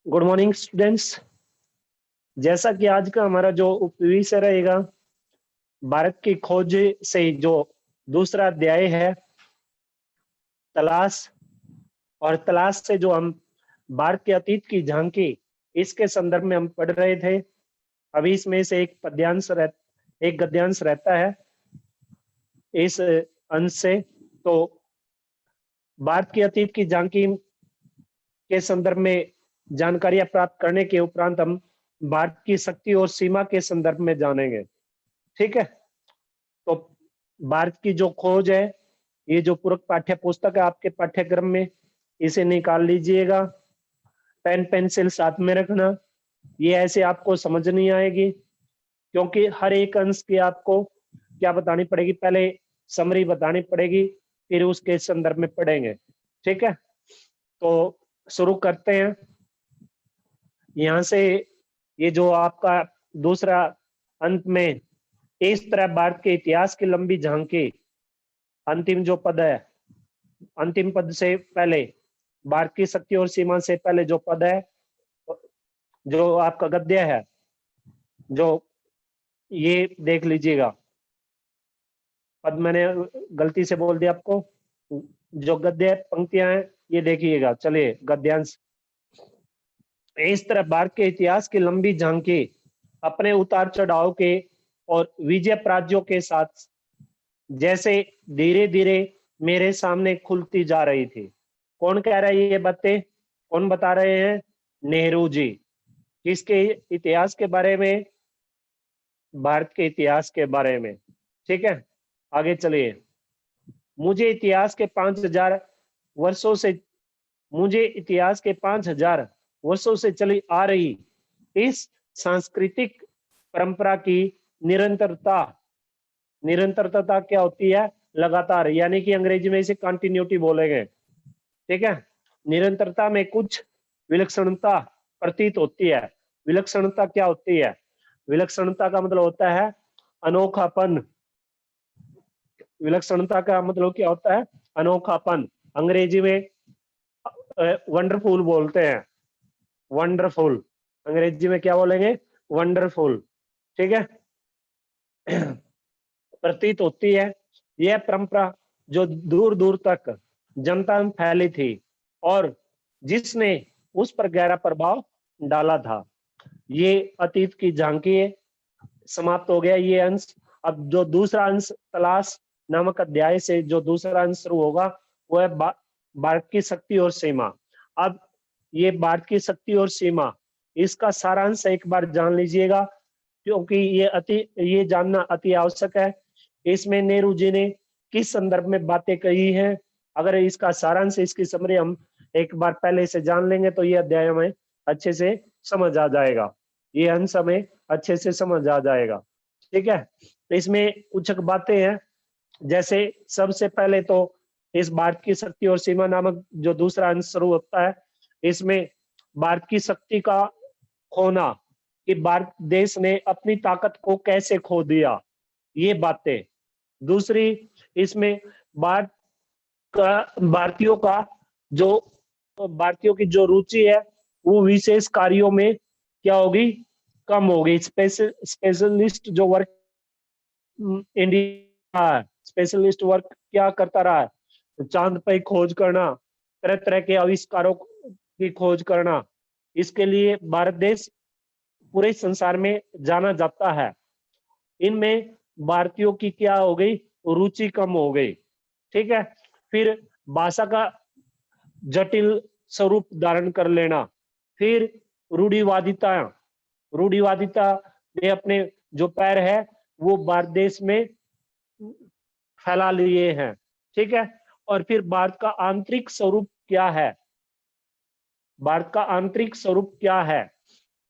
Good morning students. जैसा कि आज का हमारा जो उपविषय रहेगा, भारत की खोज से जो दूसरा अध्याय है तलाश, और तलाश से जो हम भारत के अतीत की झांकी, इसके संदर्भ में हम पढ़ रहे थे। अभी इसमें से एक गद्यांश रहता है इस अंश से। तो भारत की अतीत की झांकी के संदर्भ में जानकारियां प्राप्त करने के उपरांत हम भारत की शक्ति और सीमा के संदर्भ में जानेंगे। ठीक है, तो भारत की जो खोज है, ये जो पूरक पाठ्य पुस्तक है आपके पाठ्यक्रम में, इसे निकाल लीजिएगा। पेन पेंसिल साथ में रखना। ये ऐसे आपको समझ नहीं आएगी, क्योंकि हर एक अंश की आपको क्या बतानी पड़ेगी, पहले समरी बतानी पड़ेगी, फिर उसके संदर्भ में पढ़ेंगे। ठीक है, तो शुरू करते हैं। यहां से ये जो आपका दूसरा अंत में, इस तरह भारत के इतिहास की लंबी झांकी, अंतिम जो पद है, अंतिम पद से पहले भारत की शक्ति और सीमा से पहले जो पद है, जो आपका गद्य है, जो ये देख लीजिएगा। पद मैंने गलती से बोल दिया आपको। जो गद्य पंक्तियां हैं ये देखिएगा। चलिए गद्यांश। इस तरह भारत के इतिहास की लंबी झांकी अपने उतार चढ़ाव के और विजय पराजयों के साथ जैसे धीरे धीरे मेरे सामने खुलती जा रही थी। कौन कह रहा है ये बातें? कौन बता रहे हैं? नेहरू जी। किसके इतिहास के बारे में? भारत के इतिहास के बारे में। ठीक है, आगे चलिए। मुझे इतिहास के 5000 वर्षों से मुझे इतिहास के 5000 वर्षों से चली आ रही इस सांस्कृतिक परंपरा की निरंतरता, निरंतरता क्या होती है? लगातार, यानी कि अंग्रेजी में इसे कंटिन्यूटी बोलेंगे। ठीक है, निरंतरता में कुछ विलक्षणता प्रतीत होती है। विलक्षणता क्या होती है? विलक्षणता का मतलब होता है अनोखापन। विलक्षणता का मतलब क्या होता है? अनोखापन। अंग्रेजी में वंडरफुल बोलते हैं। वंडरफुल, अंग्रेजी में क्या बोलेंगे? वंडरफुल। ठीक है, प्रतीत होती है। यह परंपरा जो दूर दूर तक जनता में फैली थी और जिसने उस पर गहरा प्रभाव डाला था। ये अतीत की झांकी है। समाप्त हो गया ये अंश। अब जो दूसरा अंश तलाश नामक अध्याय से जो दूसरा अंश शुरू होगा, वो है भारत की शक्ति और सीमा। अब ये भारत की शक्ति और सीमा, इसका सारांश एक बार जान लीजिएगा, क्योंकि ये जानना अति आवश्यक है। इसमें नेहरू जी ने किस संदर्भ में बातें कही हैं, अगर इसका सारांश, इसकी समरी हम एक बार पहले से जान लेंगे तो ये अध्याय हमें अच्छे से समझ आ जाएगा। ये अंश हमें अच्छे से समझ आ जाएगा। ठीक है, तो इसमें कुछ बातें हैं। जैसे सबसे पहले तो इस भारत की शक्ति और सीमा नामक जो दूसरा अंश शुरू होता है, इसमें भारत की शक्ति का खोना, कि भारत देश ने अपनी ताकत को कैसे खो दिया, ये बातें। दूसरी, इसमें भारत भारतीयों का जो भारतीयों की जो रुचि है, वो विशेष कार्यों में क्या होगी? कम होगी। स्पेशलिस्ट जो वर्क इंडिया, स्पेशलिस्ट वर्क क्या करता रहा है? चांद पे खोज करना, तरह तरह के आविष्कारों की खोज करना, इसके लिए भारत देश पूरे संसार में जाना जाता है। इनमें भारतीयों की क्या हो गई? रुचि कम हो गई। ठीक है, फिर भाषा का जटिल स्वरूप धारण कर लेना, फिर रूढ़िवादिता, रूढ़िवादिता ने अपने जो पैर है वो भारत देश में फैला लिए हैं। ठीक है, और फिर भारत का आंतरिक स्वरूप क्या है? भारत का आंतरिक स्वरूप क्या है,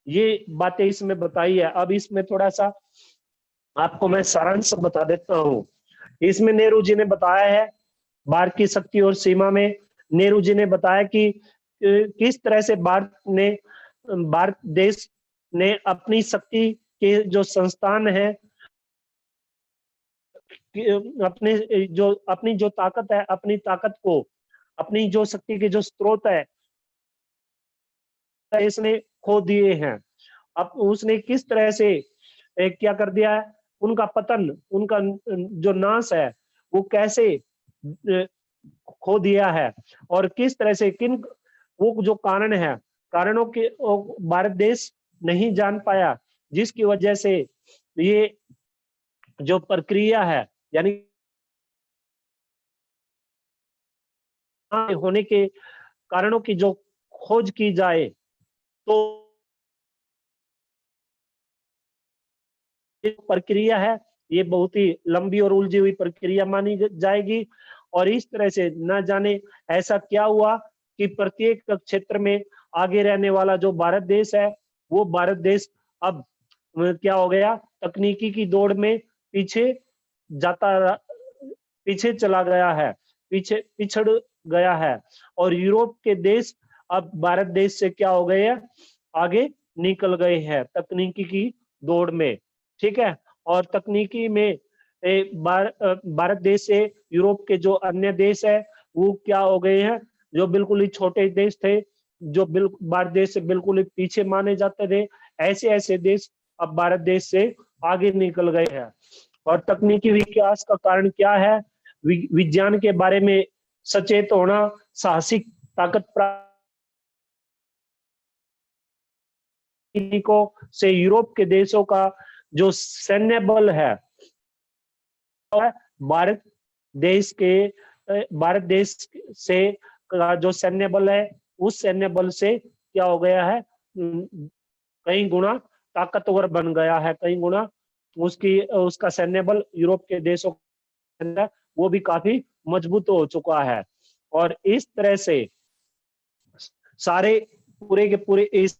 ये बातें इसमें बताई है। अब इसमें थोड़ा सा आपको मैं सारांश बता देता हूं। इसमें नेहरू जी ने बताया है, भारत की शक्ति और सीमा में नेहरू जी ने बताया कि किस तरह से भारत देश ने अपनी शक्ति के जो संस्थान है, अपनी जो ताकत है, अपनी ताकत को, अपनी जो शक्ति के जो स्रोत है, इसने खो दिए हैं। अब उसने किस तरह से क्या कर दिया है, उनका पतन, उनका जो नाश है वो कैसे खो दिया है, और किस तरह से किन वो जो कारण है, कारणों के भारत देश नहीं जान पाया, जिसकी वजह से ये जो प्रक्रिया है, यानी होने के कारणों की जो खोज की जाए, तो ये प्रक्रिया है, ये बहुत ही लंबी और उलझी हुई प्रक्रिया मानी जाएगी। और इस तरह से न जाने ऐसा क्या हुआ कि प्रत्येक क्षेत्र में आगे रहने वाला जो भारत देश है, वो भारत देश अब क्या हो गया, तकनीकी की दौड़ में पीछे जाता, पीछे चला गया है, पीछे पिछड़ गया है। और यूरोप के देश अब भारत देश से क्या हो गए हैं, आगे निकल गए हैं तकनीकी की दौड़ में। ठीक है, और तकनीकी में भारत देश से यूरोप के जो अन्य देश है वो क्या हो गए हैं, जो बिल्कुल ही छोटे देश थे, जो बिल्कुल भारत देश से बिल्कुल ही पीछे माने जाते थे, ऐसे ऐसे देश अब भारत देश से आगे निकल गए हैं। और तकनीकी विकास का कारण क्या है, विज्ञान के बारे में सचेत होना, साहसिक ताकत प्राप्त से यूरोप के देशों का जो सैन्य बल है, भारत देश के भारत देश से का जो सैन्य बल है, उस सैन्य बल से क्या हो गया है, कई गुना ताकतवर बन गया है, कई गुना उसका सैन्य बल यूरोप के देशों के अंदर वो भी काफी मजबूत हो चुका है। और इस तरह से सारे पूरे के पूरे इस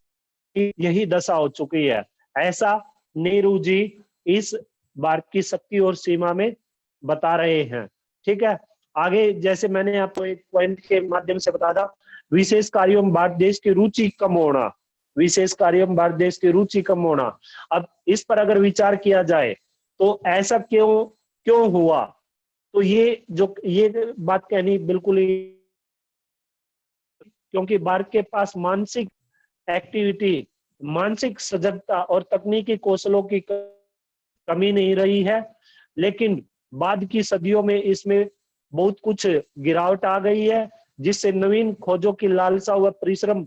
यही दशा हो चुकी है। ऐसा नेहरू जी इस भारत की शक्ति और सीमा में बता रहे हैं। ठीक है, आगे जैसे मैंने आपको एक पॉइंट के माध्यम से बताया था, विशेष कार्यों में भारत देश की रुचि कम होना, विशेष कार्यों में भारत देश की रुचि कम होना। अब इस पर अगर विचार किया जाए तो ऐसा क्यों क्यों हुआ, तो ये बात कहनी बिल्कुल ही, क्योंकि भारत के पास मानसिक एक्टिविटी, मानसिक सजगता और तकनीकी कौशलों की कमी नहीं रही है, लेकिन बाद की सदियों में इसमें बहुत कुछ गिरावट आ गई है, जिससे नवीन खोजों की लालसा व परिश्रम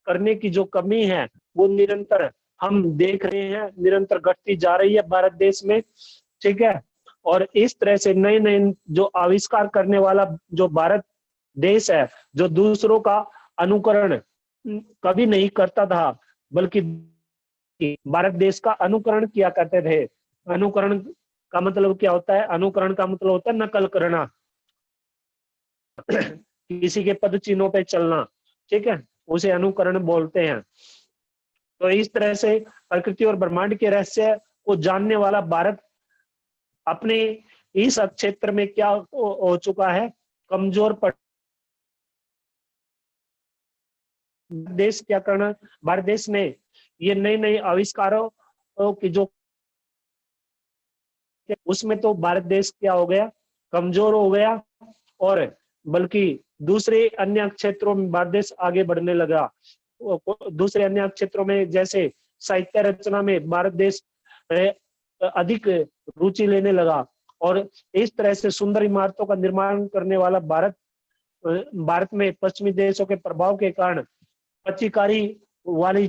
करने की जो कमी है वो निरंतर हम देख रहे हैं, निरंतर घटती जा रही है भारत देश में। ठीक है, और इस तरह से नए नए जो आविष्कार करने वाला जो भारत देश है, जो दूसरों का अनुकरण कभी नहीं करता था, बल्कि भारत देश का अनुकरण किया करते थे। अनुकरण का मतलब क्या होता है, अनुकरण का मतलब होता है नकल करना, किसी के पद चिन्हों पे चलना। ठीक है, उसे अनुकरण बोलते हैं। तो इस तरह से प्रकृति और ब्रह्मांड के रहस्य को जानने वाला भारत अपने इस क्षेत्र में क्या हो चुका है, कमजोर पड़ देश क्या करना, भारत देश ने ये नए नए आविष्कारों की जो, उसमें तो भारत देश क्या हो गया, कमजोर हो गया, और बल्कि दूसरे अन्य क्षेत्रों में भारत देश आगे बढ़ने लगा। दूसरे अन्य क्षेत्रों में जैसे साहित्य रचना में भारत देश अधिक रुचि लेने लगा, और इस तरह से सुंदर इमारतों का निर्माण करने वाला भारत में पश्चिमी देशों के प्रभाव के कारण पचिकारी वाली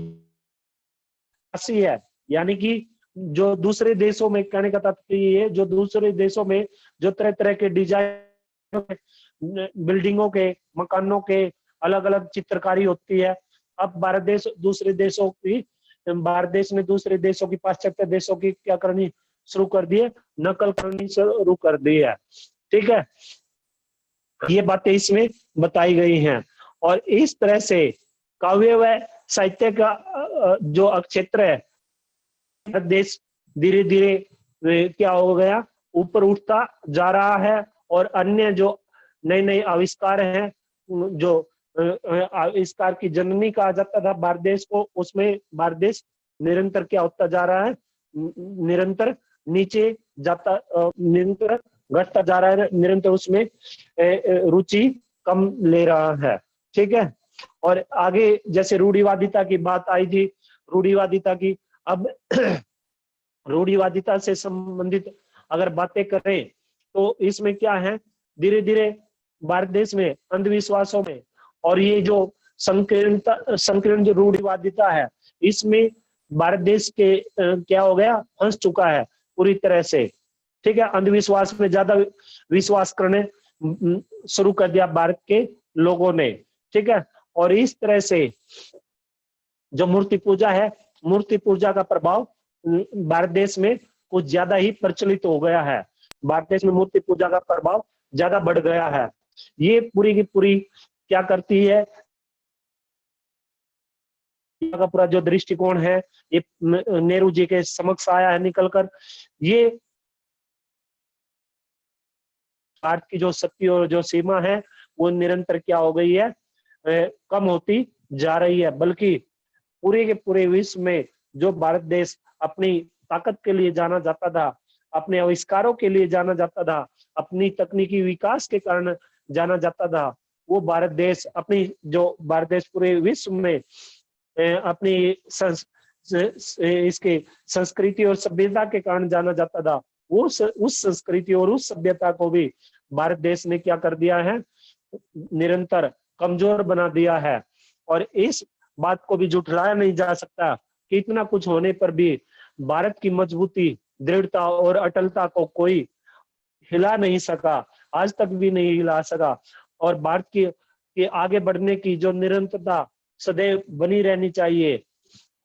है, यानी कि जो दूसरे देशों में, कहने का तात्पर्य ये है, जो दूसरे देशों में जो तरह तरह के डिजाइन, बिल्डिंगों के, मकानों के अलग अलग चित्रकारी होती है, अब भारत देश दूसरे देशों की, भारत देश ने दूसरे देशों की, पाश्चात्य देशों की क्या करनी शुरू कर दी है, नकल करनी शुरू कर दी है। ठीक है, ये बातें इसमें बताई गई हैं। और इस तरह से काव्य व साहित्य का जो क्षेत्र है, देश धीरे धीरे क्या हो गया, ऊपर उठता जा रहा है, और अन्य जो नए नए आविष्कार हैं, जो आविष्कार की जननी कहा जाता था भारत देश को, उसमें भारत देश निरंतर क्या होता जा रहा है, निरंतर नीचे जाता, निरंतर घटता जा रहा है, निरंतर उसमें रुचि कम ले रहा है। ठीक है, और आगे जैसे रूढ़िवादिता की बात आई थी, रूढ़िवादिता की, अब रूढ़िवादिता से संबंधित अगर बातें करें तो इसमें क्या है, धीरे धीरे भारत देश में अंधविश्वासों में और ये जो संकीर्ण जो रूढ़िवादिता है, इसमें भारत देश के क्या हो गया, फंस चुका है पूरी तरह से। ठीक है, अंधविश्वास में ज्यादा विश्वास करने शुरू कर दिया भारत के लोगों ने। ठीक है, और इस तरह से जो मूर्ति पूजा है, मूर्ति पूजा का प्रभाव भारत देश में कुछ ज्यादा ही प्रचलित हो गया है। भारत देश में मूर्ति पूजा का प्रभाव ज्यादा बढ़ गया है। ये पूरी की पूरी क्या करती है, का पूरा जो दृष्टिकोण है ये नेहरू जी के समक्ष आया है निकलकर। ये भारत की जो शक्ति और जो सीमा है वो निरंतर क्या हो गई है, कम होती जा रही है। बल्कि पूरे के पूरे विश्व में जो भारत देश अपनी ताकत के लिए जाना जाता था, अपने आविष्कारों के लिए जाना जाता था, अपनी तकनीकी विकास के कारण जाना जाता था, वो भारत देश अपनी जो भारत देश पूरे विश्व में अपनी इसके संस्कृति और सभ्यता के कारण जाना जाता था, वो उस संस्कृति और उस सभ्यता को भी भारत देश ने क्या कर दिया है, निरंतर कमजोर बना दिया है। और इस बात को भी झुठलाया नहीं जा सकता कि इतना कुछ होने पर भी भारत की मजबूती, दृढ़ता और अटलता को कोई हिला नहीं सका, आज तक भी नहीं हिला सका। और भारत की आगे बढ़ने की जो निरंतरता सदैव बनी रहनी चाहिए,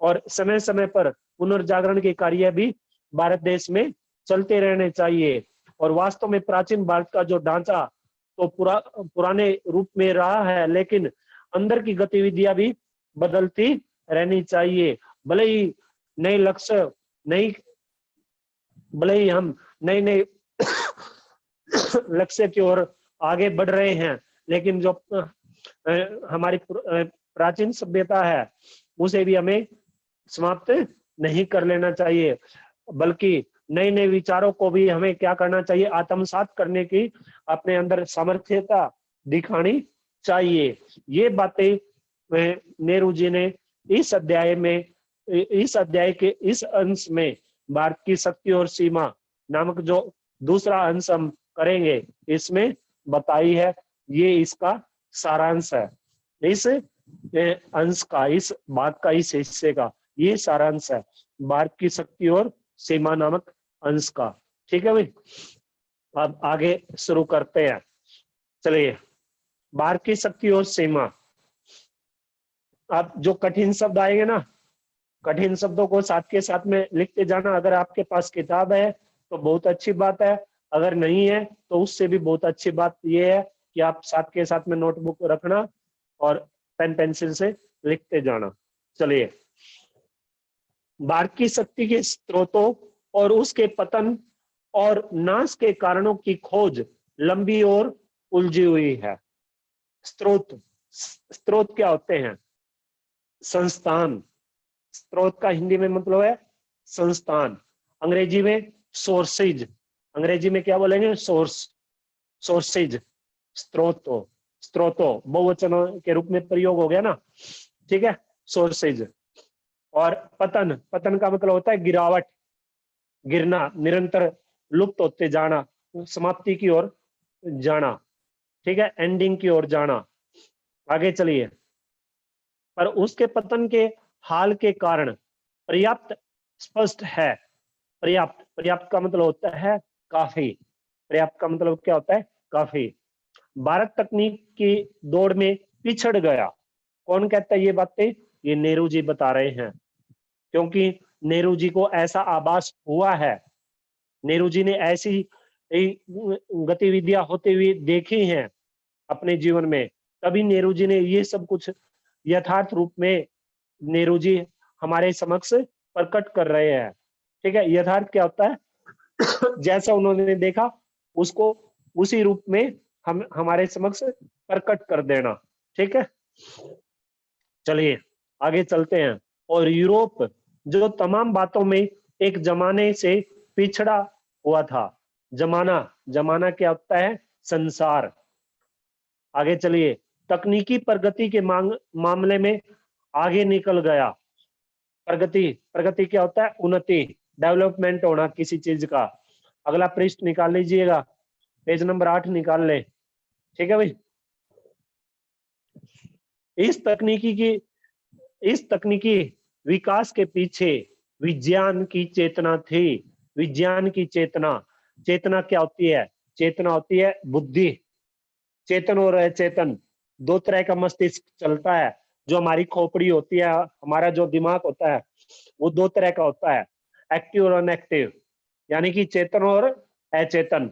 और समय समय पर पुनर्जागरण के कार्य भी भारत देश में चलते रहने चाहिए। और वास्तव में प्राचीन भारत का जो ढांचा तो पुराने रूप में रहा है, लेकिन अंदर की गतिविधियां भी बदलती रहनी चाहिए। भले ही नए लक्ष्य नई भले ही हम नए नए लक्ष्य की ओर आगे बढ़ रहे हैं, लेकिन जो हमारी प्राचीन सभ्यता है उसे भी हमें समाप्त नहीं कर लेना चाहिए, बल्कि नए नए विचारों को भी हमें क्या करना चाहिए, आत्मसात करने की अपने अंदर सामर्थ्यता दिखानी चाहिए। ये बातें नेहरू जी ने इस अध्याय के इस अंश में भारत की शक्ति और सीमा नामक जो दूसरा अंश हम करेंगे इसमें बताई है। ये इसका सारांश है, इस अंश का, इस बात का, इस हिस्से का ये सारांश है, भारत की शक्ति और सीमा नामक अंश का। ठीक है भाई, अब आगे शुरू करते हैं। चलिए, भारत की शक्ति और सीमा। अब जो कठिन शब्द आएंगे ना, कठिन शब्दों को साथ के साथ में लिखते जाना। अगर आपके पास किताब है तो बहुत अच्छी बात है, अगर नहीं है तो उससे भी बहुत अच्छी बात यह है कि आप साथ के साथ में नोटबुक रखना और पेन पेंसिल से लिखते जाना। चलिए, भारत की शक्ति के स्रोतों और उसके पतन और नाश के कारणों की खोज लंबी और उलझी हुई है। स्रोत क्या होते हैं? संस्थान। स्रोत का हिंदी में मतलब है संस्थान, अंग्रेजी में सोर्सेज। अंग्रेजी में क्या बोलेंगे? सोर्सेज। स्रोतों बहुवचन के रूप में प्रयोग हो गया ना, ठीक है, सोर्सेज। और पतन का मतलब होता है गिरावट, गिरना, निरंतर लुप्त होते जाना, समाप्ति की ओर जाना, ठीक है, एंडिंग की ओर जाना। आगे चलिए, पर उसके पतन के हाल के कारण पर्याप्त स्पष्ट है। पर्याप्त का मतलब होता है काफी। पर्याप्त का मतलब क्या होता है? काफी। भारत तकनीक की दौड़ में पिछड़ गया। कौन कहता है ये बातें? ये नेहरू जी बता रहे हैं, क्योंकि नेहरू जी को ऐसा आभास हुआ है, नेहरू जी ने ऐसी गतिविधियां होते हुए देखी हैं अपने जीवन में, तभी नेहरू जी ने ये सब कुछ यथार्थ रूप में नेहरू जी हमारे समक्ष प्रकट कर रहे हैं। ठीक है, यथार्थ क्या होता है? जैसा उन्होंने देखा उसको उसी रूप में हम हमारे समक्ष प्रकट कर देना। ठीक है, चलिए आगे चलते हैं। और यूरोप जो तमाम बातों में एक जमाने से पिछड़ा हुआ था। जमाना क्या होता है? संसार। आगे चलिए, तकनीकी प्रगति के मामले में आगे निकल गया। प्रगति, प्रगति क्या होता है? उन्नति, डेवलपमेंट होना किसी चीज का। अगला पृष्ठ निकाल लीजिएगा, पेज नंबर 8 निकाल ले। ठीक है भाई। इस तकनीकी विकास के पीछे विज्ञान की चेतना थी। विज्ञान की चेतना, चेतना क्या होती है? चेतना होती है बुद्धि। चेतन और अचेतन दो तरह का मस्तिष्क चलता है। जो हमारी खोपड़ी होती है, हमारा जो दिमाग होता है, वो दो तरह का होता है, एक्टिव और अनएक्टिव, यानी कि चेतन और अचेतन।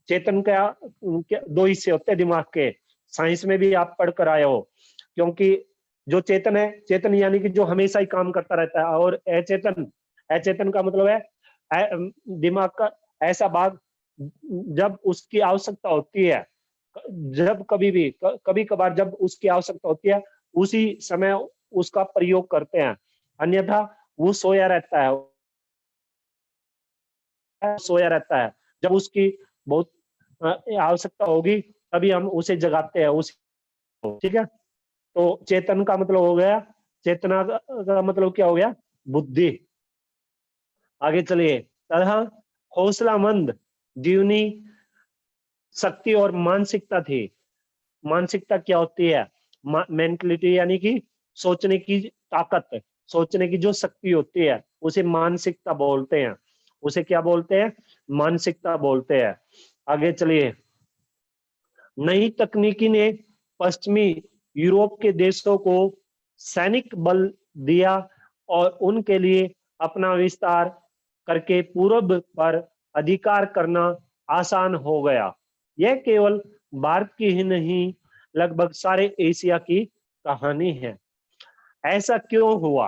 चेतन का दो हिस्से होते हैं दिमाग के, साइंस में भी आप पढ़ कर आए हो। क्योंकि जो चेतन है, चेतन यानी कि जो हमेशा ही काम करता रहता है, और अचेतन, अचेतन का मतलब है दिमाग का ऐसा भाग जब उसकी आवश्यकता होती है, जब कभी कभार जब उसकी आवश्यकता होती है, उसी समय उसका प्रयोग करते हैं, अन्यथा वो सोया रहता है। सोया रहता है, जब उसकी बहुत आवश्यकता होगी तभी हम उसे जगाते हैं उस। ठीक है, तो चेतन का मतलब हो गया, चेतना का मतलब क्या हो गया? बुद्धि। आगे चलिए। तथा हौसलामंद जीवनी शक्ति और मानसिकता थी। मानसिकता क्या होती है? मेंटलिटी यानी कि सोचने की ताकत, सोचने की जो शक्ति होती है उसे मानसिकता बोलते हैं। उसे क्या बोलते हैं? मानसिकता बोलते हैं। आगे चलिए। नई तकनीकी ने पश्चिमी यूरोप के देशों को सैनिक बल दिया और उनके लिए अपना विस्तार करके पूर्व पर अधिकार करना आसान हो गया। यह केवल भारत की ही नहीं, लगभग सारे एशिया की कहानी है। ऐसा क्यों हुआ?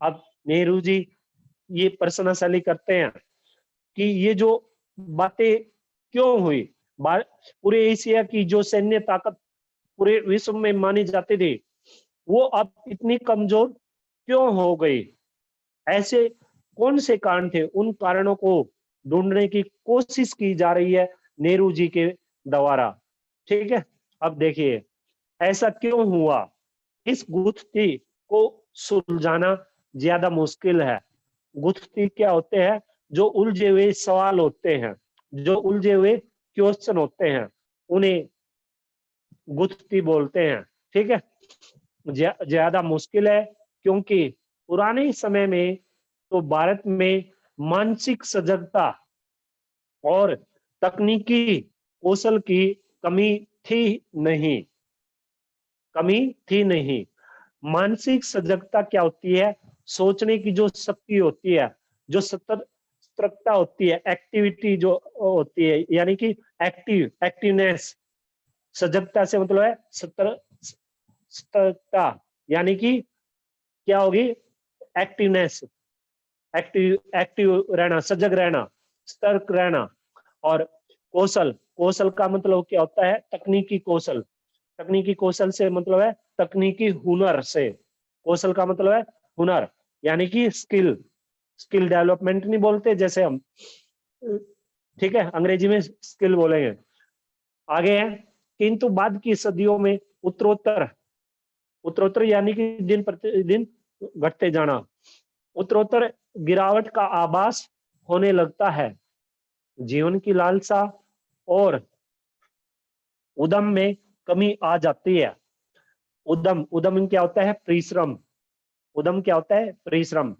अब नेहरू जी ये प्रश्नशैली करते हैं कि ये जो बातें क्यों हुई। पूरे एशिया की जो सैन्य ताकत पूरे विश्व में मानी जाती थी, वो अब इतनी कमजोर क्यों हो गई? ऐसे कौन से कारण थे? उन कारणों को ढूंढने की कोशिश की जा रही है नेहरू जी के द्वारा। ठीक है, अब देखिए ऐसा क्यों हुआ। इस गुत्थी को सुलझाना ज्यादा मुश्किल है। गुत्थी क्या होते हैं? जो उलझे हुए सवाल होते हैं, जो उलझे हुए क्वेश्चन होते हैं, उन्हें गुत्थी बोलते हैं। ठीक है, ज्यादा मुश्किल है क्योंकि पुराने समय में तो भारत में मानसिक सजगता और तकनीकी कौशल की कमी थी नहीं। कमी थी नहीं। मानसिक सजगता क्या होती है? सोचने की जो शक्ति होती है, जो सतर्कता होती है, एक्टिविटी जो होती है, यानी कि एक्टिवनेस। सजगता से मतलब है सतर्कता, यानी कि क्या होगी? एक्टिवनेस, एक्टिव रहना, सजग रहना, सतर्क रहना। और कौशल, कौशल का मतलब क्या होता है? तकनीकी कौशल। तकनीकी कौशल से मतलब है तकनीकी हुनर से। कौशल का मतलब है हुनर, यानी कि स्किल। स्किल डेवलपमेंट नहीं बोलते जैसे हम, ठीक है, अंग्रेजी में स्किल बोलेंगे। आगे है, किंतु बाद की सदियों में उत्तरोत्तर, उत्तरोत्तर यानी कि दिन प्रतिदिन घटते जाना, उत्तरोत्तर गिरावट का आभास होने लगता है। जीवन की लालसा और उद्यम में कमी आ जाती है। उद्यम, उद्यम क्या होता है? परिश्रम। उद्यम क्या होता है? परिश्रम।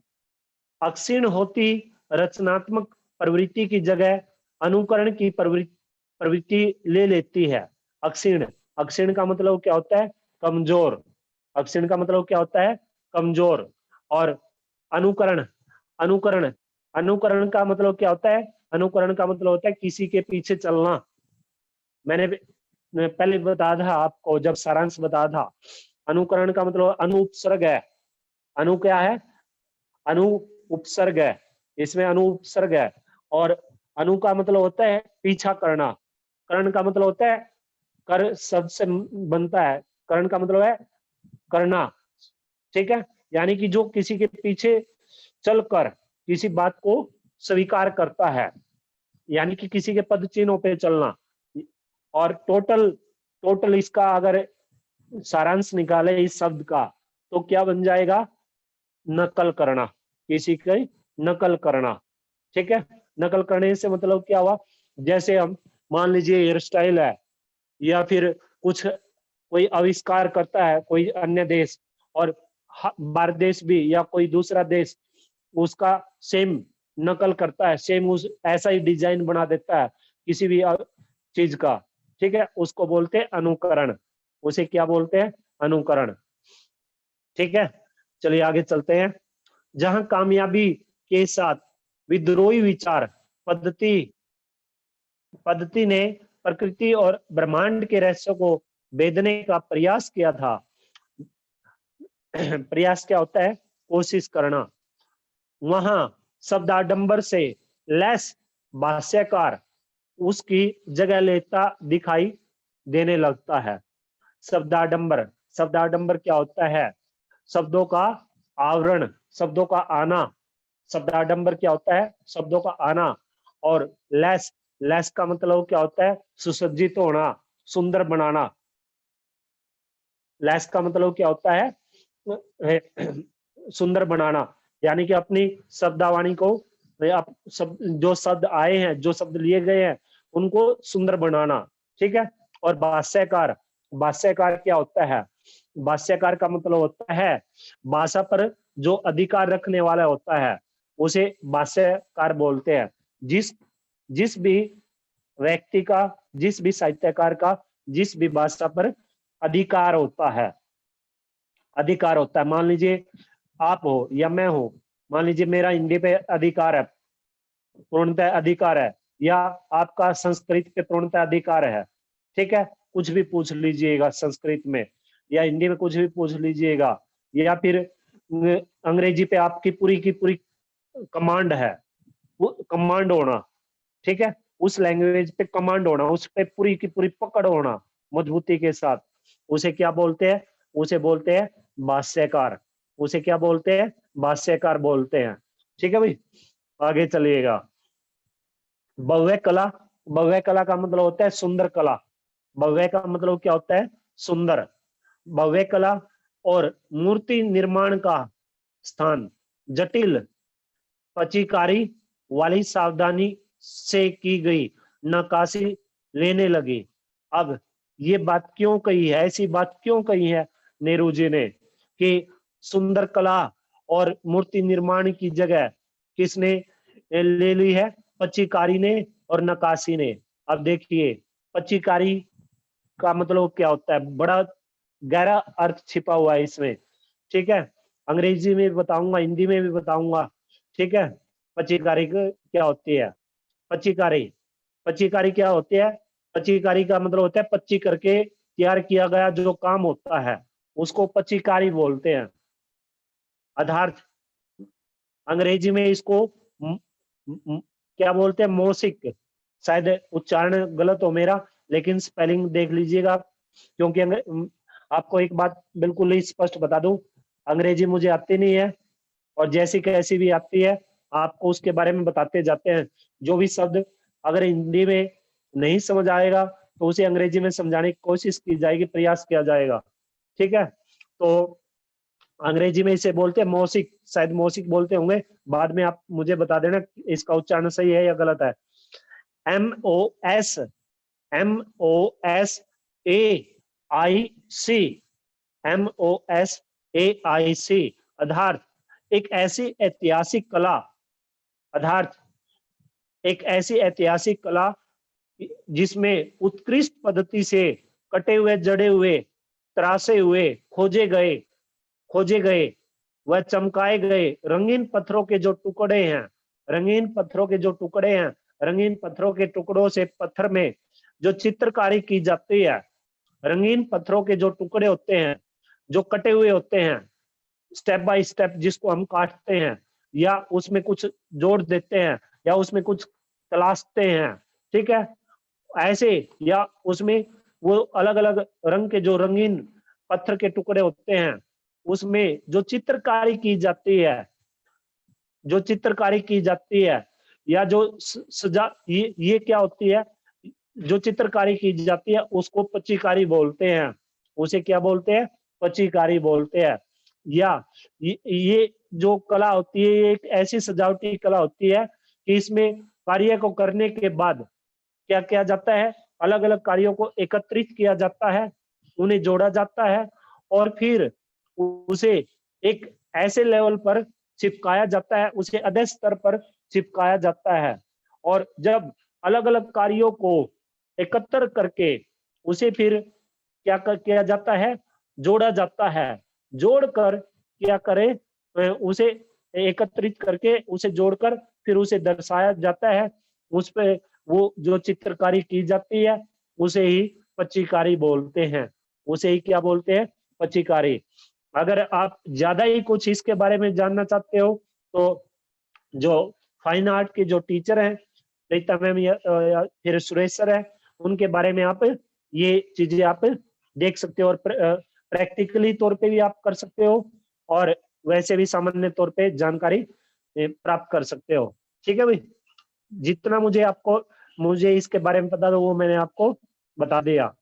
अक्षीण होती रचनात्मक प्रवृत्ति की जगह अनुकरण की प्रवृत्ति ले लेती है। अक्षीण, अक्षीण का मतलब क्या होता है? कमजोर। अक्षीण का मतलब क्या होता है? कमजोर। और अनुकरण, अनुकरण, अनुकरण का मतलब क्या होता है? अनुकरण का मतलब होता है किसी के पीछे चलना। मैंने पहले बताया था आपको, जब सारांश बताया था। अनुकरण का मतलब अनु उपसर्ग है। अनु क्या है? अनु उपसर्ग है, इसमें अनु उपसर्ग है। और अनु का मतलब होता है पीछा करना। करण का मतलब होता है, कर शब्द से बनता है, करण का मतलब है करना। ठीक है, यानी कि जो किसी के पीछे चलकर किसी बात को स्वीकार करता है, यानी कि किसी के पद चिन्हों पे चलना। और टोटल, टोटल इसका अगर सारांश निकाले इस शब्द का तो क्या बन जाएगा? नकल करना, किसी की नकल करना। ठीक है, नकल करने से मतलब क्या हुआ? जैसे हम मान लीजिए हेयर स्टाइल है, या फिर कुछ कोई आविष्कार करता है कोई अन्य देश, और भारत देश भी या कोई दूसरा देश उसका सेम नकल करता है, सेम उस ऐसा ही डिजाइन बना देता है किसी भी चीज का। ठीक है, उसको बोलते हैं अनुकरण। उसे क्या बोलते हैं? अनुकरण। ठीक है, चलिए आगे चलते हैं। जहां कामयाबी के साथ विद्रोही विचार पद्धति पद्धति ने प्रकृति और ब्रह्मांड के रहस्यों को भेदने का प्रयास किया था। प्रयास क्या होता है? कोशिश करना। वहां शब्दाडंबर से लैस भाष्यकार उसकी जगह लेता दिखाई देने लगता है। शब्दाडंबर, शब्दाडंबर क्या होता है? शब्दों का आवरण, शब्दों का आना। शब्दाडंबर क्या होता है? शब्दों का आना। और लैस, लैस का मतलब क्या होता है? सुसज्जित होना, सुंदर बनाना। लैस का मतलब क्या होता है? सुंदर बनाना। यानी कि अपनी शब्दावली को, सब जो शब्द आए हैं, जो शब्द लिए गए हैं, उनको सुंदर बनाना। ठीक है, और भाष्यकार, भाष्यकार क्या होता है? भाष्यकार का मतलब होता है भाषा पर जो अधिकार रखने वाला होता है, उसे भाष्यकार बोलते हैं। जिस जिस भी व्यक्ति का, जिस भी साहित्यकार का, जिस भी भाषा पर अधिकार होता है, अधिकार होता है। मान लीजिए आप हो या मैं हो, मान लीजिए मेरा हिंदी पे अधिकार है, पूर्णतः अधिकार है, या आपका संस्कृत पे पूर्णतः अधिकार है। ठीक है, कुछ भी पूछ लीजिएगा संस्कृत में या हिंदी में, कुछ भी पूछ लीजिएगा, या फिर अंग्रेजी पे आपकी पूरी की पूरी कमांड है, वो कमांड होना। ठीक है, उस लैंग्वेज पे कमांड होना, उस पे पूरी की पूरी पकड़ होना मजबूती के साथ, उसे क्या बोलते हैं? उसे बोलते हैं भाष्यकार। उसे क्या बोलते हैं? भाष्यकार बोलते हैं। ठीक है भाई, आगे चलिएगा। भव्य कला, भव्य कला का मतलब होता है सुंदर कला। भव्य का मतलब क्या होता है? सुंदर। भव्य कला और मूर्ति निर्माण का स्थान जटिल पचिकारी वाली सावधानी से की गई नक्काशी लेने लगी। अब ये बात क्यों कही है, ऐसी बात क्यों कही है नेहरू जी ने कि सुंदर कला और मूर्ति निर्माण की जगह किसने ले ली है? पच्चीकारी ने और नक्काशी ने। अब देखिए, पच्चीकारी का मतलब क्या होता है? बड़ा गहरा अर्थ छिपा हुआ है इसमें। ठीक है, अंग्रेजी में भी बताऊंगा, हिंदी में भी बताऊंगा। ठीक है, पच्चीकारी क्या होती है? पच्चीकारी, पच्चीकारी क्या होती है? पच्चीकारी का मतलब होता है पच्ची करके तैयार किया गया जो काम होता है, उसको पच्चीकारी बोलते हैं। अर्थात अंग्रेजी में इसको क्या बोलते हैं? मौसिक। शायद उच्चारण गलत हो मेरा, लेकिन स्पेलिंग देख लीजिएगा, क्योंकि आपको एक बात बिल्कुल ही स्पष्ट बता दूं, अंग्रेजी मुझे आती नहीं है, और जैसी कैसी भी आती है आपको उसके बारे में बताते जाते हैं। जो भी शब्द अगर हिंदी में नहीं समझ आएगा तो उसे अंग्रेजी में समझाने की कोशिश की जाएगी, प्रयास किया जाएगा। ठीक है, तो अंग्रेजी में इसे बोलते हैं मौसिक, शायद मौसिक बोलते होंगे, बाद में आप मुझे बता देना इसका उच्चारण सही है या गलत है। M O S, M O S A I C, M O S A I C, अर्थात एक ऐसी ऐतिहासिक कला, अर्थात एक ऐसी ऐतिहासिक कला जिसमें उत्कृष्ट पद्धति से कटे हुए, जड़े हुए, तरासे हुए, खोजे गए व चमकाए गए रंगीन पत्थरों के जो टुकड़े हैं, रंगीन पत्थरों के जो टुकड़े हैं, रंगीन पत्थरों के टुकड़ों से पत्थर में जो चित्रकारी की जाती है, रंगीन पत्थरों के जो टुकड़े होते हैं, जो कटे हुए होते हैं, स्टेप बाय स्टेप जिसको हम काटते हैं, या उसमें कुछ जोड़ देते हैं, या उसमें कुछ तलाशते हैं। ठीक है, ऐसे, या उसमें वो अलग अलग रंग के जो रंगीन पत्थर के टुकड़े होते हैं, उसमें जो चित्रकारी की जाती है, जो चित्रकारी की जाती है, या जो सजा, ये क्या होती है? जो चित्रकारी की जाती है उसको पच्चीकारी बोलते हैं। उसे क्या बोलते हैं? पचीकारी बोलते हैं। या ये जो कला होती है, ये एक ऐसी सजावटी कला होती है कि इसमें कार्य को करने के बाद क्या किया जाता है? अलग अलग कार्यों को एकत्रित किया जाता है, उन्हें जोड़ा जाता है और फिर उसे एक ऐसे लेवल पर चिपकाया जाता है, उसे अधे स्तर पर चिपकाया जाता है। और जब अलग अलग कार्यों को एकत्र करके उसे फिर क्या किया जाता है? जोड़ा जाता है। जोड़कर क्या करे? उसे एकत्रित करके उसे जोड़कर फिर उसे दर्शाया जाता है। उस पे वो जो चित्रकारी की जाती है उसे ही पच्चीकारी बोलते हैं। उसे ही क्या बोलते हैं? पच्चीकारी। अगर आप ज्यादा ही कुछ इसके बारे में जानना चाहते हो तो जो फाइन आर्ट के जो टीचर हैं, रीता मैम या फिर सुरेश सर है, उनके बारे में आप ये चीजें आप देख सकते हो और प्रैक्टिकली तौर पे भी आप कर सकते हो और वैसे भी सामान्य तौर पे जानकारी प्राप्त कर सकते हो। ठीक है भाई, जितना मुझे इसके बारे में पता था वो मैंने आपको बता दिया।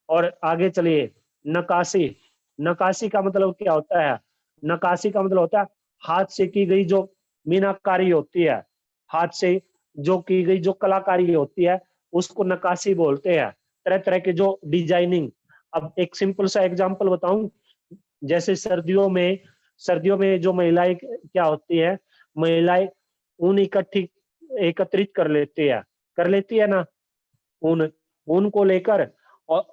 और आगे चलिए, नक्काशी। नक्काशी का मतलब क्या होता है? नक्काशी का मतलब होता है हाथ से की गई जो मीनाकारी होती है, हाथ से जो की गई जो कलाकारी होती है उसको नक्काशी बोलते हैं। तरह तरह के जो डिजाइनिंग, अब एक सिंपल सा एग्जांपल बताऊं, जैसे सर्दियों में जो महिलाएं क्या होती है, महिलाएं ऊन एकत्रित कर लेती है ना, ऊन ऊन को लेकर और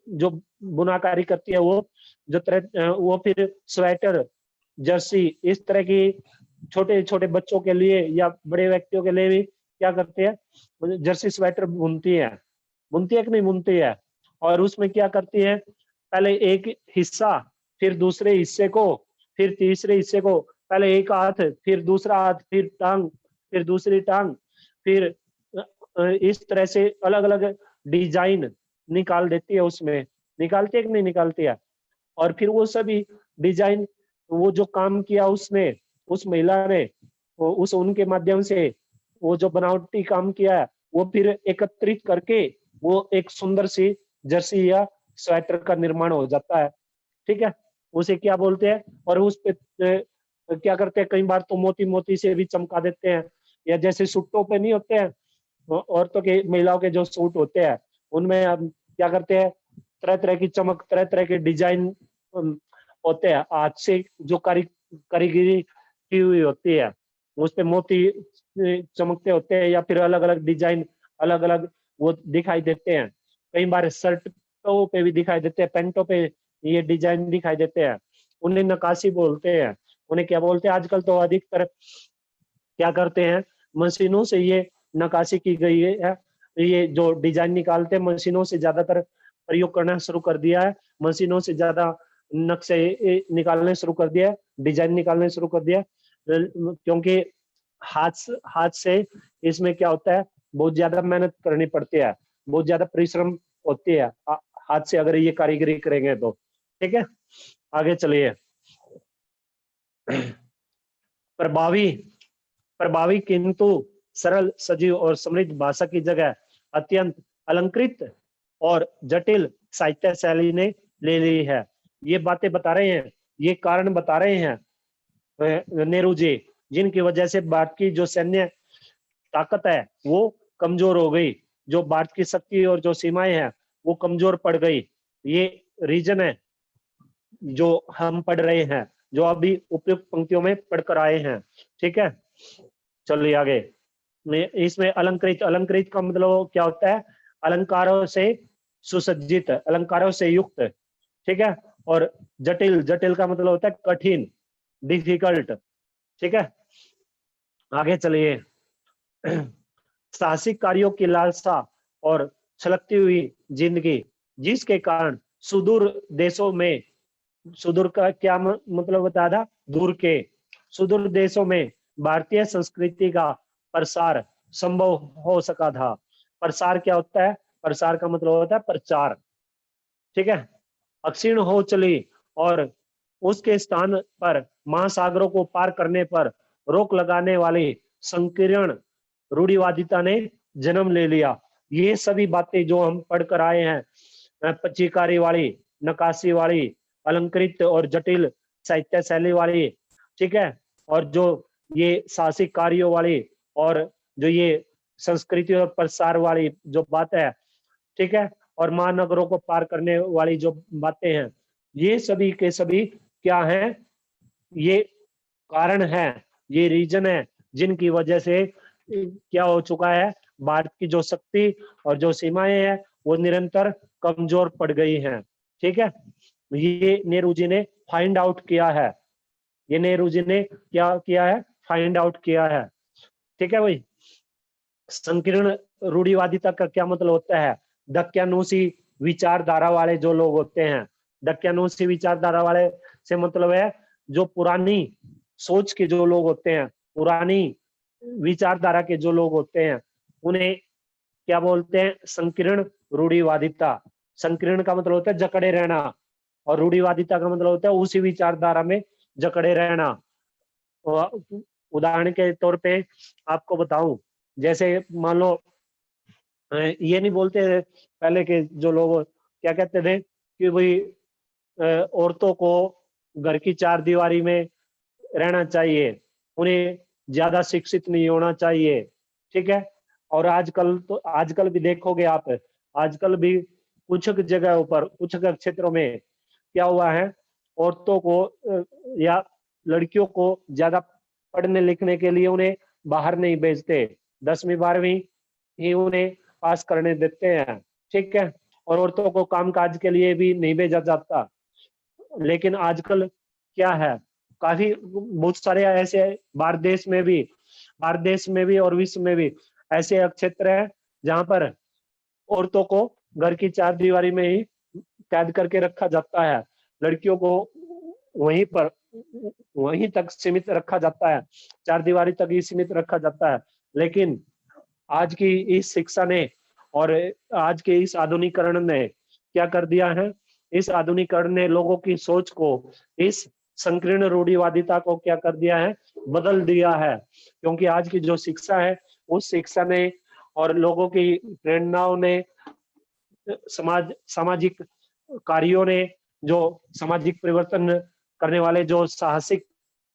जो बुनाकारी करती है वो फिर स्वेटर, जर्सी, इस तरह की छोटे छोटे बच्चों के लिए या बड़े व्यक्तियों के लिए भी क्या करते हैं? जर्सी स्वेटर बुनती है कि नहीं बुनती है। और उसमें क्या करती है? पहले एक हिस्सा, फिर दूसरे हिस्से को, फिर तीसरे हिस्से को, पहले एक हाथ, फिर दूसरा हाथ, फिर टांग, फिर दूसरी टांग, फिर इस तरह से अलग अलग डिजाइन निकाल देती है। उसमें निकालती है कि नहीं निकालती है? और फिर वो सभी डिजाइन, वो जो काम किया उसने, उस महिला ने, उस उनके माध्यम से वो जो बनावटी काम किया है वो फिर एकत्रित करके वो एक सुंदर सी जर्सी या स्वेटर का निर्माण हो जाता है। ठीक है, उसे क्या बोलते हैं? और उस पे क्या करते हैं, कई बार तो मोती मोती से भी चमका देते हैं, या जैसे सुट्टों पे नहीं होते हैं औरतों के, महिलाओं के जो सूट होते हैं उनमें हम क्या करते हैं? तरह तरह की चमक, तरह तरह के डिजाइन होते हैं, आज से जो कारीगरी की हुई होती है उस पे मोती चमकते होते हैं, या फिर अलग अलग डिजाइन, अलग अलग वो दिखाई देते हैं। कई बार शर्टों पे भी दिखाई देते हैं, पैंटों पे ये डिजाइन दिखाई देते हैं, उन्हें नक्काशी बोलते हैं। उन्हें क्या बोलते हैं? आजकल तो अधिकतर क्या करते हैं, मशीनों से ये नक्काशी की गई है, ये जो डिजाइन निकालते हैं मशीनों से ज्यादातर प्रयोग करना शुरू कर दिया है, मशीनों से ज्यादा नक्शे निकालने शुरू कर दिया है, डिजाइन निकालने शुरू कर दिया, क्योंकि हाथ से इसमें क्या होता है, बहुत ज्यादा मेहनत करनी पड़ती है, बहुत ज्यादा परिश्रम होती है हाथ से अगर ये कारीगरी करेंगे तो। ठीक है, आगे चलिए। प्रभावी प्रभावी किंतु सरल, सजीव और समृद्ध भाषा की जगह अत्यंत अलंकृत और जटिल साहित्य शैली ने ले ली है। ये बातें बता रहे हैं, ये कारण बता रहे हैं नेहरू जी, जिनकी वजह से भारत की जो सैन्य ताकत है वो कमजोर हो गई, जो भारत की शक्ति और जो सीमाएं हैं वो कमजोर पड़ गई। ये रीजन है जो हम पढ़ रहे हैं, जो अभी उपयुक्त पंक्तियों में पढ़कर आए हैं। ठीक है, चलिए आगे। इसमें अलंकृत, अलंकृत का मतलब क्या होता है? अलंकारों से सुसज्जित, अलंकारों से युक्त। ठीक है, और जटिल, जटिल का मतलब होता है कठिन, डिफिकल्ट। ठीक है, आगे चलिए। साहसिक कार्यों की लालसा और छलकती हुई जिंदगी, जिसके कारण सुदूर देशों में, सुदूर का क्या मतलब बताया था? दूर के, सुदूर देशों में भारतीय संस्कृति का प्रसार संभव हो सका था। प्रसार क्या होता है? प्रसार का मतलब होता है प्रचार। ठीक है, अक्षीण हो चली और उसके स्थान पर महासागरों को पार करने पर रोक लगाने वाली संकीर्ण रूढ़िवादिता ने जन्म ले लिया। ये सभी बातें जो हम पढ़कर आए हैं पच्चीकारी वाली, नक्काशी वाली, अलंकृत और जटिल साहित्य शैली वाली, ठीक है, और जो ये साहसिक कार्यों वाली, और जो ये संस्कृति और प्रसार वाली जो बात है, ठीक है, और महानगरों को पार करने वाली जो बातें हैं, ये सभी के सभी क्या हैं, ये कारण है, ये रीजन है जिनकी वजह से क्या हो चुका है, भारत की जो शक्ति और जो सीमाएं हैं वो निरंतर कमजोर पड़ गई हैं। ठीक है, ये नेहरू जी ने फाइंड आउट किया है, ये नेहरू जी ने क्या किया है, फाइंड आउट किया है। ठीक है भाई, संकीर्ण रूढ़िवादिता का क्या मतलब होता है, दक्यानूसी विचारधारा वाले जो लोग होते हैं, दक्यानूसी विचारधारा वाले से मतलब है जो पुरानी सोच के जो लोग होते हैं, पुरानी विचारधारा के जो लोग होते हैं, उन्हें क्या बोलते हैं, संकीर्ण रूढ़िवादिता। संकीर्ण का मतलब होता है जकड़े रहना, और रूढ़िवादिता का मतलब होता है उसी विचारधारा में जकड़े रहना। उदाहरण के तौर पे आपको बताऊं, जैसे मान लो ये नहीं बोलते पहले के जो लोग, क्या कहते थे कि भाई औरतों को घर की चार दीवारी में रहना चाहिए, उन्हें ज्यादा शिक्षित नहीं होना चाहिए। ठीक है, और आजकल तो आजकल भी देखोगे आप, आजकल भी कुछ जगहों पर, कुछ क्षेत्रों में क्या हुआ है, औरतों को या लड़कियों को ज्यादा पढ़ने लिखने के लिए उन्हें बाहर नहीं भेजते, 10वीं 12वीं ही उन्हें पास करने देते हैं। ठीक है, और औरतों को कामकाज के लिए भी नहीं भेजा जाता। लेकिन आजकल क्या है, काफी बहुत सारे ऐसे भारत देश में भी और विश्व में भी ऐसे क्षेत्र है जहां पर औरतों को घर की चार दीवारी में ही कैद करके रखा जाता है, लड़कियों को वहीं तक सीमित रखा जाता है, चार दीवारी तक ही सीमित रखा जाता है। लेकिन आज की इस शिक्षा ने और आज के इस आधुनिकरण ने क्या कर दिया है, इस आधुनिकरण ने लोगों की सोच को, इस संकीर्ण रूढ़िवादिता को क्या कर दिया है, बदल दिया है। क्योंकि आज की जो शिक्षा है, उस शिक्षा ने और लोगों की प्रेरणाओं ने, सामाजिक कार्यों ने, जो सामाजिक परिवर्तन करने वाले जो साहसिक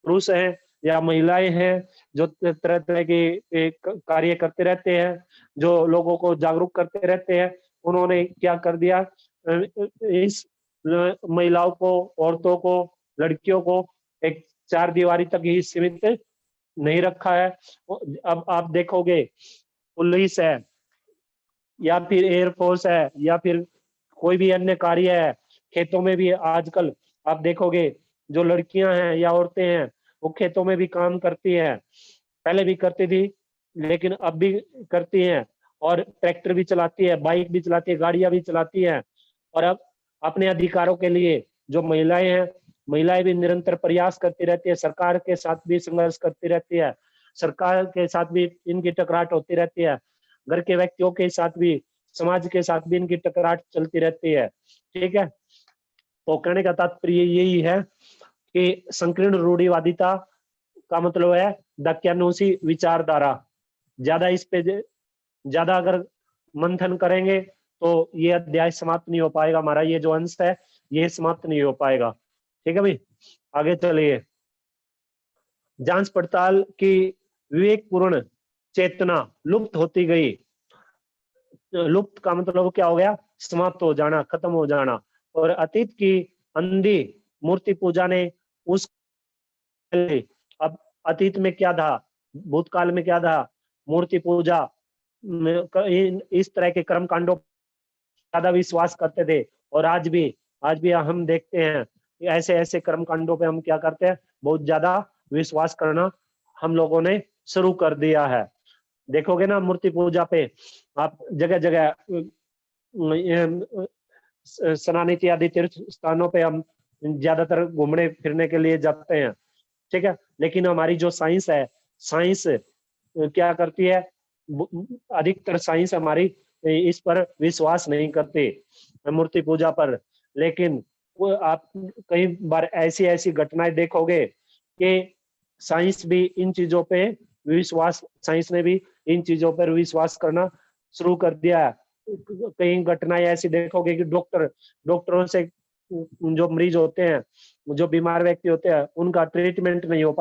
पुरुष हैं या महिलाएं हैं, जो तरह तरह के कार्य करते रहते हैं, जो लोगों को जागरूक करते रहते हैं, उन्होंने क्या कर दिया, इस महिलाओं को, औरतों को, लड़कियों को एक चार दीवारी तक ही सीमित नहीं रखा है। अब आप देखोगे पुलिस है या फिर एयरफोर्स है या फिर कोई भी अन्य कार्य है, खेतों में भी आजकल आप देखोगे जो लड़कियां हैं या औरतें हैं वो खेतों में भी काम करती हैं, पहले भी करती थी लेकिन अब भी करती हैं, और ट्रैक्टर भी चलाती है, बाइक भी चलाती है, गाड़ियां भी चलाती हैं। और अब अपने अधिकारों के लिए जो महिलाएं हैं, महिलाएं भी निरंतर प्रयास करती रहती है, सरकार के साथ भी संघर्ष करती रहती है, सरकार के साथ भी इनकी टकराट होती रहती है, घर के व्यक्तियों के साथ भी, समाज के साथ भी इनकी टकराट चलती रहती है। ठीक है, तो कहने का तात्पर्य यही है कि संकीर्ण रूढ़िवादिता का मतलब है दक्यानूसी विचारधारा। ज्यादा इस पे ज्यादा अगर मंथन करेंगे तो ये अध्याय समाप्त नहीं हो पाएगा, हमारा ये जो अंश है ये समाप्त नहीं हो पाएगा। ठीक है भाई, आगे चलिए। जांच पड़ताल की विवेकपूर्ण चेतना लुप्त होती गई। लुप्त का मतलब क्या हो गया, समाप्त हो जाना, खत्म हो जाना। और अतीत की अंधी मूर्ति पूजा ने उस, अब अतीत में क्या था, भूतकाल में क्या था, मूर्ति पूजा, इस तरह के कर्म कांडों ज्यादा विश्वास करते थे। और आज भी हम देखते हैं ऐसे ऐसे कर्म कांडों पे हम क्या करते हैं, बहुत ज्यादा विश्वास करना हम लोगों ने शुरू कर दिया है। देखोगे ना मूर्ति पूजा पे आप जगह जगह स्नान इत्यादि तीर्थ स्थानों पे हम ज्यादातर घूमने फिरने के लिए जाते हैं। ठीक है, लेकिन हमारी जो साइंस है, साइंस क्या करती है, अधिकतर साइंस हमारी इस पर विश्वास नहीं करती मूर्ति पूजा पर। लेकिन आप कई बार ऐसी ऐसी घटनाएं देखोगे कि साइंस भी इन चीजों पे विश्वास, साइंस ने भी इन चीजों पर विश्वास करना शुरू कर दिया है। कई घटनाएं ऐसी देखोगे कि डॉक्टरों से जो मरीज होते हैं, जो बीमार व्यक्ति होते हैं, उनका ट्रीटमेंट नहीं हो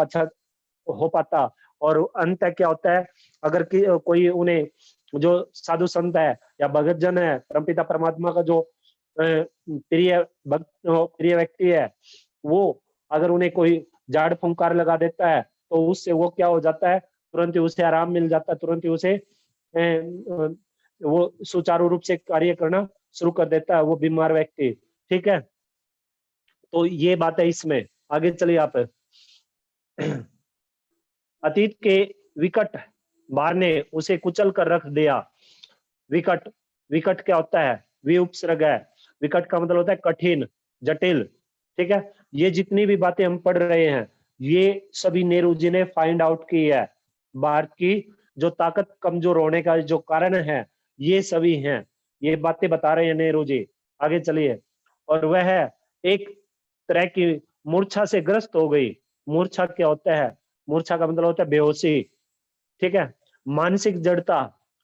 पाता। और अंत क्या होता है, अगर कोई उन्हें, जो साधु संत है या भगत जन है, परमपिता परमात्मा का जो प्रिय व्यक्ति है, वो अगर उन्हें कोई झाड़ फुंकार लगा देता है तो उससे वो क्या हो जाता है, तुरंत ही उसे आराम मिल जाता है, तुरंत ही उसे वो सुचारू रूप से कार्य करना शुरू कर देता है वो बीमार व्यक्ति। ठीक है, तो ये बात है इसमें। आगे चलिए आप। अतीत के विकट भार ने उसे कुचल कर रख दिया। विकट, विकट क्या होता है, वि उपसर्ग है। विकट का मतलब होता है कठिन, जटिल। ठीक है, ये जितनी भी बातें हम पढ़ रहे हैं, ये सभी नेहरू जी ने फाइंड आउट की है। भारत की जो ताकत कमजोर होने का जो कारण है, ये सभी हैं, ये बातें बता रहे हैं नेहरू जी। आगे चलिए। और वह एक तरह की मूर्छा से ग्रस्त हो गई। मूर्छा क्या होता है, मूर्छा का मतलब होता है बेहोशी। ठीक है, मानसिक जड़ता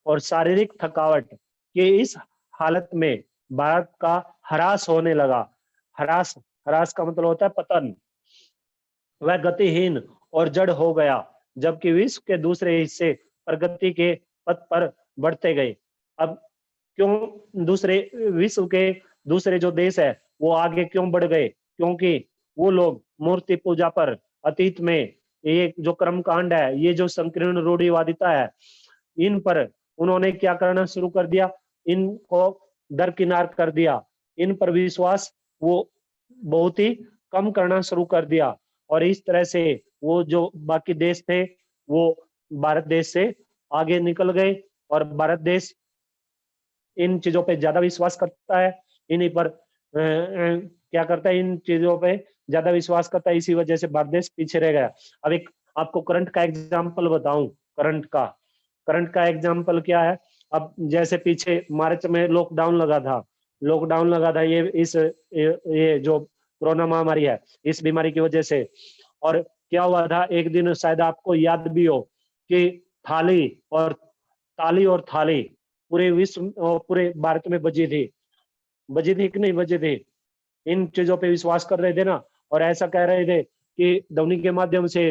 और शारीरिक थकावट के इस हालत में भारत का ह्रास होने लगा। ह्रास, ह्रास का मतलब होता है पतन। वह गतिहीन और जड़ हो गया, जबकि विश्व के दूसरे हिस्से प्रगति के पथ पर बढ़ते गए। अब क्यों दूसरे विश्व के दूसरे जो देश है वो आगे क्यों बढ़ गए, क्योंकि वो लोग मूर्ति पूजा पर, अतीत में ये जो कर्म कांड है, ये जो संकीर्ण रूढ़िवादिता है, इन पर उन्होंने क्या करना शुरू कर दिया, इनको दरकिनार कर दिया। इन पर विश्वास वो बहुत ही कम करना शुरू कर दिया। और इस तरह से वो जो बाकी देश थे वो भारत देश से आगे निकल गए, और भारत देश इन चीजों पे ज्यादा विश्वास करता है, इन्हीं पर क्या करता है, इन चीजों पे ज्यादा विश्वास करता है, इसी वजह से भारत देश पीछे रह गया। अब एक आपको करंट का एग्जांपल बताऊं, करंट का एग्जांपल क्या है। अब जैसे पीछे मार्च में लॉकडाउन लगा था, ये ये जो कोरोना महामारी है, इस बीमारी की वजह से। और क्या हुआ था, एक दिन शायद आपको याद भी हो कि थाली और ताली और थाली पूरे विश्व, पूरे भारत में बजी थी कि नहीं बजी थी। इन चीजों पे विश्वास कर रहे थे ना, और ऐसा कह रहे थे कि ध्वनि के माध्यम से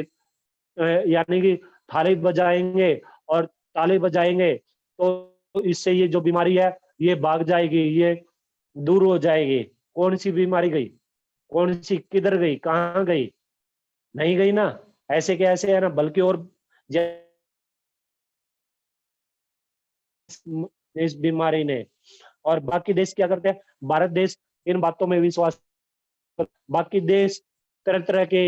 यानी कि थाली बजाएंगे और ताली बजाएंगे तो इससे ये जो बीमारी है ये भाग जाएगी, ये दूर हो जाएगी। कौन सी बीमारी गई, कौन सी किधर गई, कहाँ गई, नहीं गई ना। ऐसे के ऐसे है ना, बल्कि और इस बीमारी ने। और बाकी देश क्या करते हैं, भारत देश इन बातों में विश्वास, बाकी देश तरह तरह के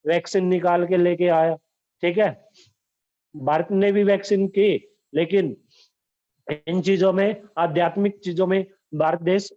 वैक्सीन निकाल के लेके आया। ठीक है, भारत ने भी वैक्सीन की, लेकिन इन चीजों में, आध्यात्मिक चीजों में भारत देश